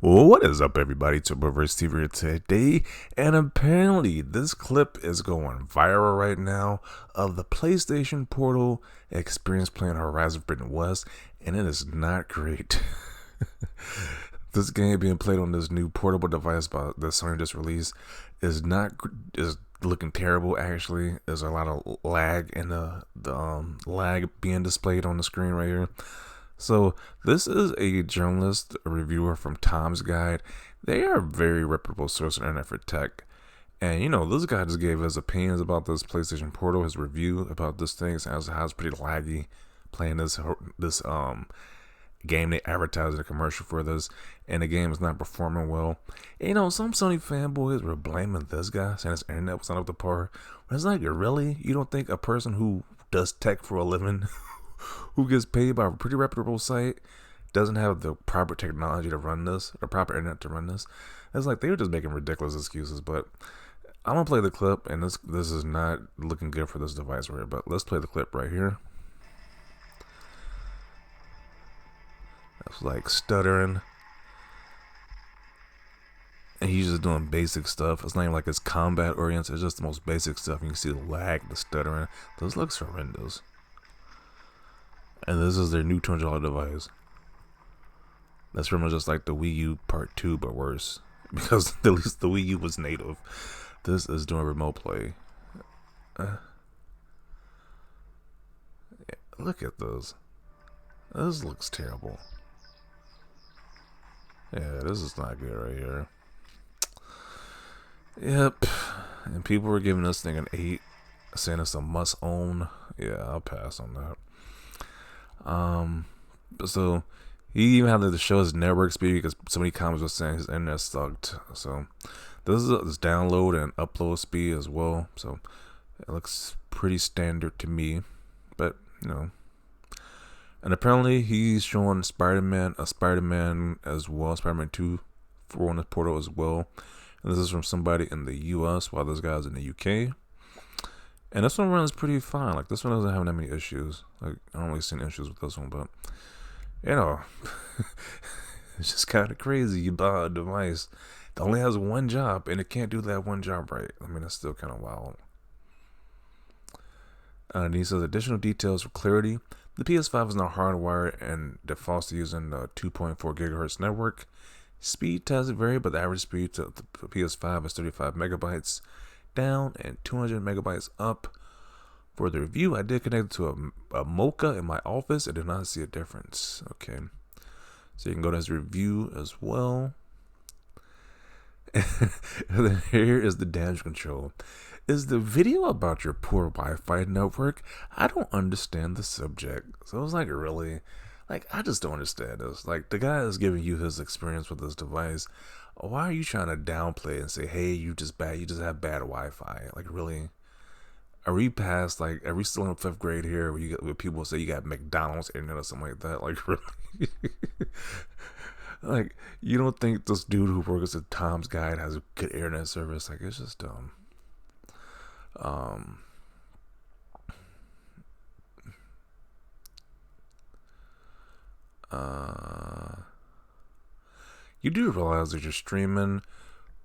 Well, what is up, everybody? It's Reverse TV here today, and apparently this clip is going viral right now of the PlayStation Portal experience playing Horizon Forbidden West, and it is not great. This game being played on this new portable device that Sony just released is looking terrible. Actually, there's a lot of lag in the lag being displayed on the screen right here. So this is a journalist, a reviewer from Tom's Guide. They are a very reputable source on the internet for tech. And this guy just gave his opinions about this PlayStation Portal, his review about this thing, sounds how it's pretty laggy playing this game. They advertised a commercial for this, and the game is not performing well. And, some Sony fanboys were blaming this guy, saying his internet was not up to par. But it's like, really? You don't think a person who does tech for a living who gets paid by a pretty reputable site doesn't have the proper technology to run this, the proper internet to run this? It's like they were just making ridiculous excuses. But I'm gonna play the clip, and this is not looking good for this device right here. But let's play the clip right here. It's like stuttering, and he's just doing basic stuff. It's not even like it's combat oriented. It's just the most basic stuff. You can see the lag, the stuttering. This looks horrendous. And this is their new $200 device. That's pretty much just like the Wii U Part 2, but worse. Because at least the Wii U was native. This is doing remote play. Yeah, look at this. This looks terrible. Yeah, this is not good right here. Yep. And people were giving this thing an 8, saying it's a must own. Yeah, I'll pass on that. So he even had to show his network speed because so many comments were saying his internet sucked. So this is his download and upload speed as well. So it looks pretty standard to me, but And apparently he's showing Spider-Man as well, Spider-Man 2 for on the portal as well. And this is from somebody in the U.S. while this guy's in the U.K. And this one runs pretty fine. Like, this one doesn't have that many issues. Like, I don't really see any issues with this one, but it's just kind of crazy. You buy a device that only has one job, and it can't do that one job right. I mean, it's still kind of wild. And he says additional details for clarity. The PS5 is now hardwired and defaults to using the 2.4 gigahertz network. Speed tests vary, but the average speed to the PS5 is 35 megabytes down and 200 megabytes up. For the review, I did connect it to a Mocha in my office and did not see a difference. Okay, so you can go to his review as well. And then here is the damage control. Is the video about your poor Wi-Fi network? I don't understand the subject. So I was like, really? Like, I just don't understand this. Like, the guy is giving you his experience with this device. Why are you trying to downplay and say, hey, you just have bad Wi-Fi? Like, really? Are we past, like, are we still in 5th grade here where people say you got McDonald's internet or something like that? Like, really? Like, you don't think this dude who works at Tom's Guide has a good internet service? Like, it's just dumb. You do realize that you're streaming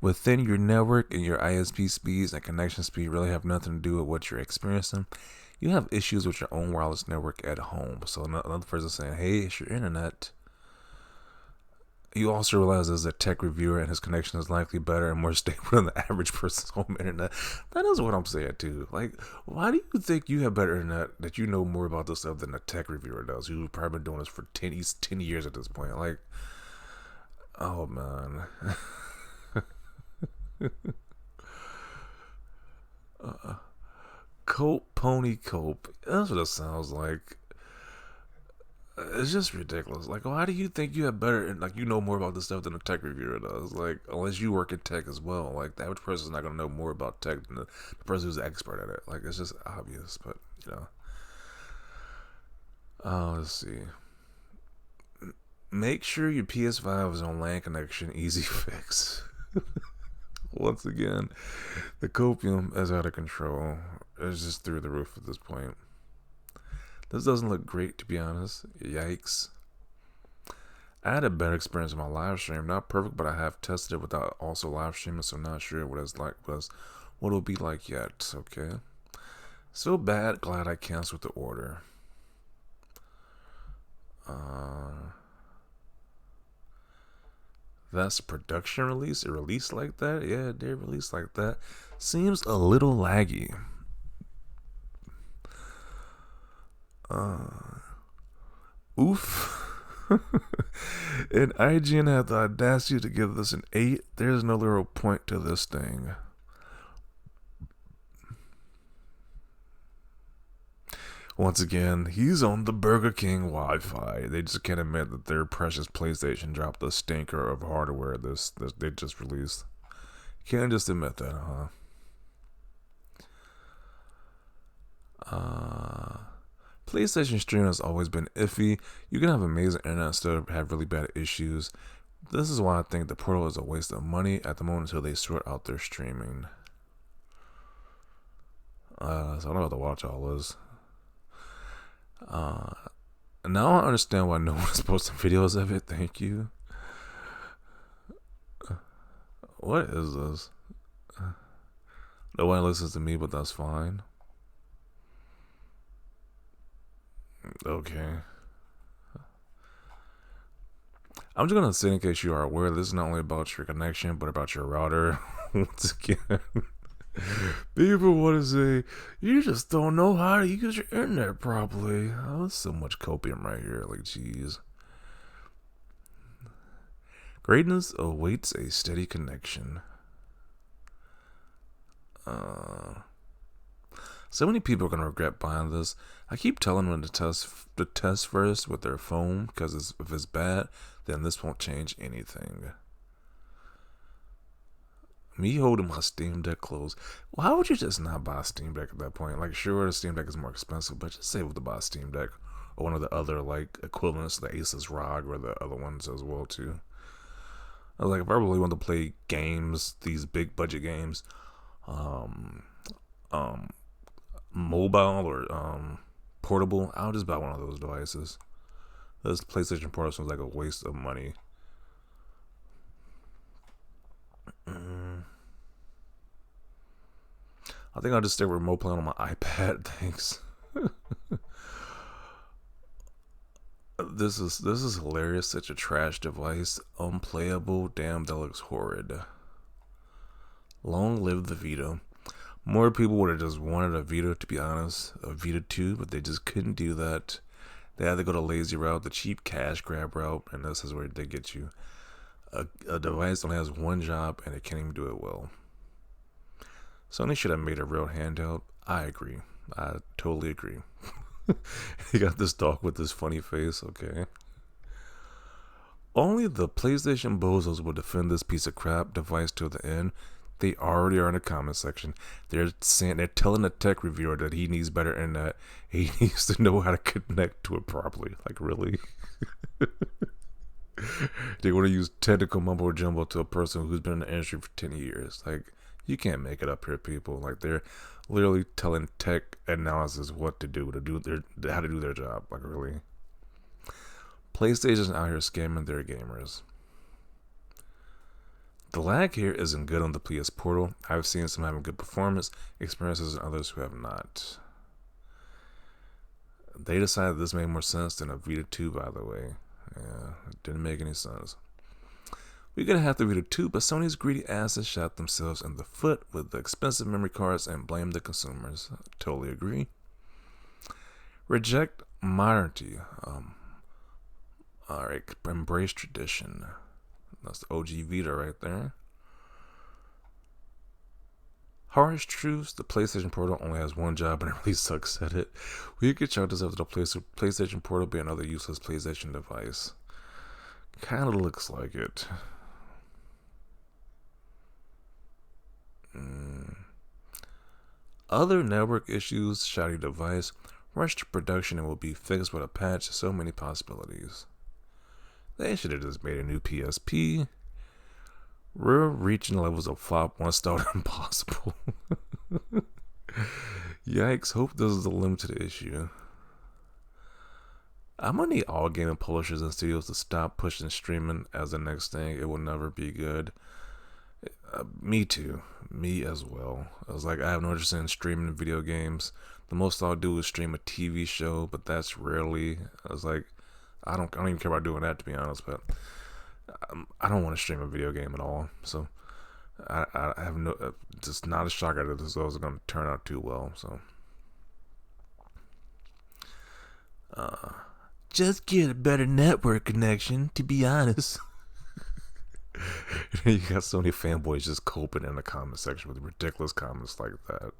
within your network, and your ISP speeds and connection speed really have nothing to do with what you're experiencing. You have issues with your own wireless network at home. So another person saying, hey, it's your internet. You also realize as a tech reviewer and his connection is likely better and more stable than the average person's home internet. That is what I'm saying too. Like, why do you think you have better internet, that you know more about this stuff than a tech reviewer does, who's probably been doing this for 10 years at this point? Like, oh man. Cope, pony cope. That's what it sounds like. It's just ridiculous. Like, why do you think you have better, like, you know more about this stuff than a tech reviewer does? Like, unless you work in tech as well. Like, the average person's not going to know more about tech than the person who's an expert at it. Like, it's just obvious, but, let's see. Make sure your PS5 is on LAN connection, easy fix. Once again, the copium is out of control. It's just through the roof at this point. This doesn't look great, to be honest. Yikes. I had a better experience in my live stream. Not perfect, but I have tested it without also live streaming, so I'm not sure what it's like, what it'll be like yet. Okay. So bad. Glad I canceled the order. That's production release. It released like that. Yeah, it did release like that. Seems a little laggy. Oof. And IGN had the audacity to give this an 8. There's no literal point to this thing. Once again, he's on the Burger King Wi-Fi. They just can't admit that their precious PlayStation dropped the stinker of hardware this they just released. Can't just admit that, huh? PlayStation streaming has always been iffy. You can have amazing internet and still have really bad issues. This is why I think the Portal is a waste of money at the moment until they sort out their streaming. So I don't know what to watch all this. Now I understand why no one is posting videos of it. Thank you. What is this? No one listens to me, but that's fine. Okay. I'm just gonna say, in case you are aware, this is not only about your connection, but about your router. Once again, people want to say, you just don't know how to use your internet properly. Oh, there's so much copium right here. Like, jeez. Greatness awaits a steady connection. So many people are gonna regret buying this. I keep telling them to test first with their phone, because if it's bad, then this won't change anything. Me holding my Steam Deck closed. Why would you just not buy a Steam Deck at that point? Like, sure, the Steam Deck is more expensive, but just save up to buy a Steam Deck or one of the other like equivalents, the Asus ROG or the other ones as well too. I was like, if I really want to play games, these big budget games, mobile or portable, I'll just buy one of those devices. This PlayStation Portal seems like a waste of money. I think I'll just stay remote playing on my iPad. Thanks. This is hilarious. Such a trash device. Unplayable. Damn, that looks horrid. Long live the Vita. More people would have just wanted a Vita, to be honest. A Vita 2, but they just couldn't do that. They had to go the lazy route, the cheap cash grab route, and this is where they get you. A device only has one job, and it can't even do it well. Sony should have made a real handheld. I agree. I totally agree. He got this dog with this funny face, okay. Only the PlayStation bozos will defend this piece of crap device till the end. They already are in the comment section. They're telling the tech reviewer that he needs better internet. He needs to know how to connect to it properly. Like, really? They want to use technical mumbo jumbo to a person who's been in the industry for 10 years. Like, you can't make it up here, people. Like, they're literally telling tech analysis what to do how to do their job. Like, really. PlayStation's out here scamming their gamers. The lag here isn't good on the PS Portal. I've seen some having good performance experiences and others who have not. They decided this made more sense than a Vita 2, by the way. Yeah, it didn't make any sense. We're gonna have the Vita 2, but Sony's greedy asses shot themselves in the foot with the expensive memory cards and blame the consumers. I totally agree. Reject modernity. Alright, embrace tradition. That's the OG Vita right there. Harsh truths, the PlayStation Portal only has one job and it really sucks at it. We could chalk this up to the PlayStation Portal be another useless PlayStation device. Kinda looks like it. Other network issues, shoddy device, rush to production and will be fixed with a patch, so many possibilities. They should have just made a new PSP. We're reaching levels of flop once thought impossible. Yikes, hope this is the limit to the issue. I'm gonna need all gaming publishers and studios to stop pushing streaming as the next thing. It will never be good. Me too. Me as well. I was like, I have no interest in streaming video games. The most I'll do is stream a TV show, but that's rarely. I was like, I don't even care about doing that, to be honest. But I don't want to stream a video game at all. So I have no, just not a shocker that this is going to turn out too well. So just get a better network connection, to be honest. You got so many fanboys just coping in the comment section with ridiculous comments like that.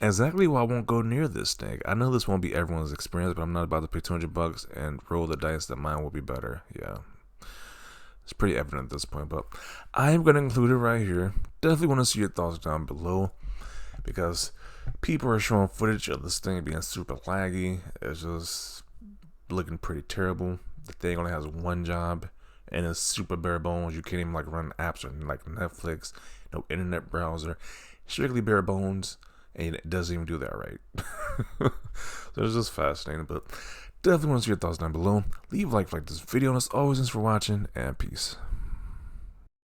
Exactly why I won't go near this thing. I know this won't be everyone's experience, but I'm not about to pay $200 and roll the dice that mine will be better. Yeah, it's pretty evident at this point, but I'm going to include it right here. Definitely want to see your thoughts down below, because people are showing footage of this thing being super laggy. It's just looking pretty terrible. The thing only has one job, and it's super bare bones. You can't even like run apps or like Netflix, no internet browser, strictly bare bones. And it doesn't even do that right. So it's just fascinating. But definitely want to see your thoughts down below. Leave a like this video. And as always, thanks for watching, and peace.